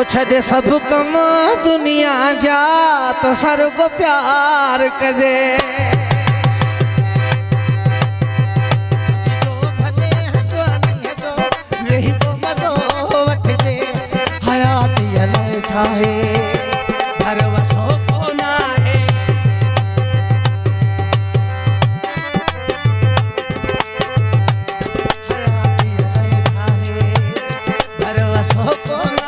छॾे सब कम दुनिया जा तो सर को प्यार करे जो भले हजवानी जो यही तो मज़ो वठजे हयात अलाए छाहे भरवसो कोन आहे हयात अलाए छाहे भरवसो कोन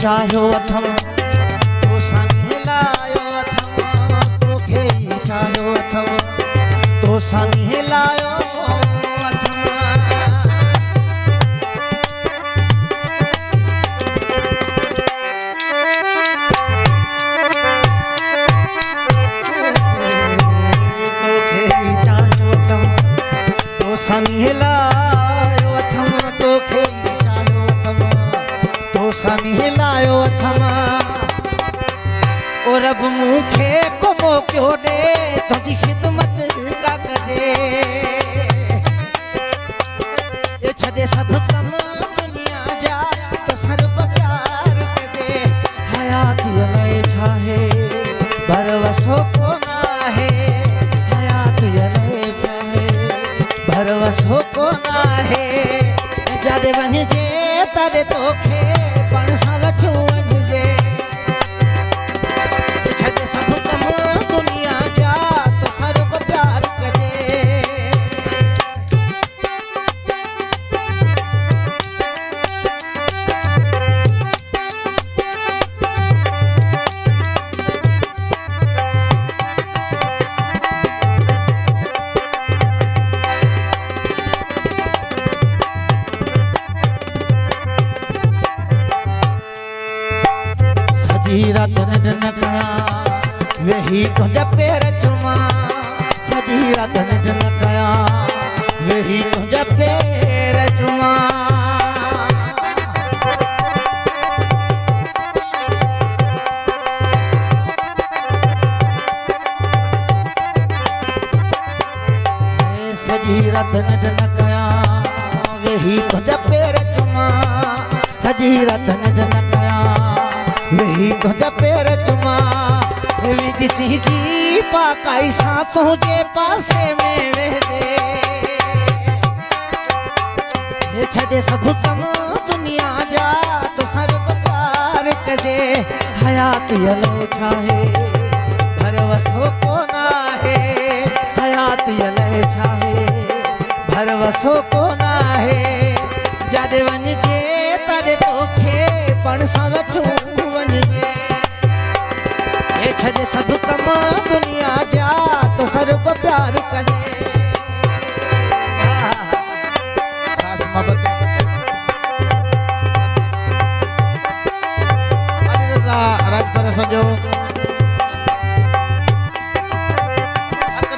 चाहो अथम तो सनी लायो अथम तोखे चाहो अथम तो सनी लायो अथम तोखे चाहो अथम तो सनी लायो अथम तोखे चाहो अथम तो सनी लायो अथम और अब मूंखे को मौक़ो दे तुझी खिदमत का कजे ये छदे सब कम दुनिया जा तो सर्व प्यार कजे हयात अलाए छाहे भरवसो कोन आहे हयात अलाए छाहे भरवसो कोन आहे जादे वञजे तॾहिं तोखे पण सां वठूं वञिजे छॾे सभु कम दुनिया जा तो सर्व प्यार कजे रात निंड न कया वेही तुंहिंजा पेर चुमा सॼी रात निंड न कया वेही तुंहिंजा पेर चुमा सॼी रात निंड न कया वेही तुंहिंजा पेर चुमा सॼी रात निंड न कया वही तुझा पेर चुमा विझ सिंजी पाकाई सां तुझे पासे में वेंदे ये छॾे सभु कम दुनिया जा तो सर्व प्यार कजे हयात अलाए छाहे भरवसो कोन आहे हयात अलाए छाहे भरवसो कोन आहे जाॾे वञिजे तॾहिं तोखे पण सां वठूं ये छॾे सब कम दुनिया जा तो सर्व प्यार कजे खास मोहब्बत अली रज़ा राजपर सजो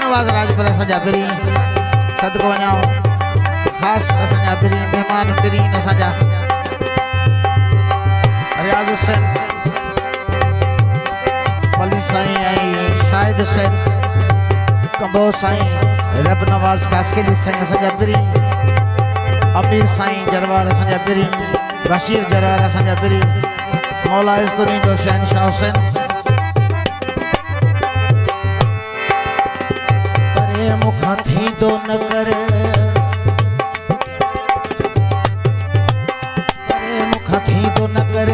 नवाज़ राजपर सजा फिरी सदको वञाओ खास असांजा फिरी मेहमान फिरीन असांजा रियाज़ हुसैन वली साईं आई शाहिद हुसैन कंबो साईं रब नवाज कासकेली साईं असांजा बिरी अमीर साईं जरवार असांजा बिरी बशीर जरवार असांजा बिरी मौला इज़्ज़तुनी दो शहनशाह हुसैन परे मुखां थींदो न कर परे मुखां थींदो न कर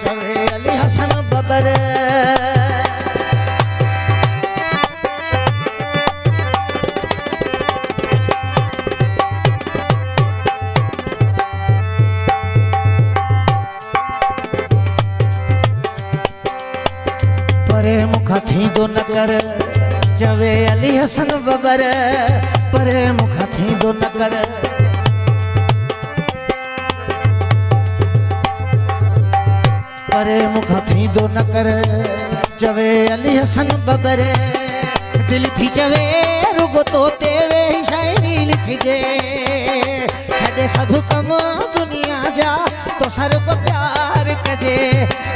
चवे अली हसन बबर मुखा थींदो न कर चवे अली हसन बबर परे मुखा थींदो न कर परे मुखा थींदो न कर चवे अली हसन बबर दिल थी चवे रुगो तो तेवे शायरी लिखजे छॾे सब कम दुनिया जा तो सर को प्यार कजे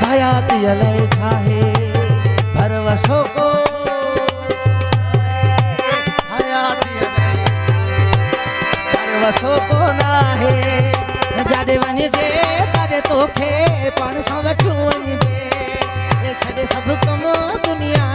हयाती अलाए छाहे भरवसो को हयाती अलाए छाहे भरवसो को नाहे जाॾे वञजे ताॾे तोखे पाण सां वठी वञजे छॾे सब कम दुनिया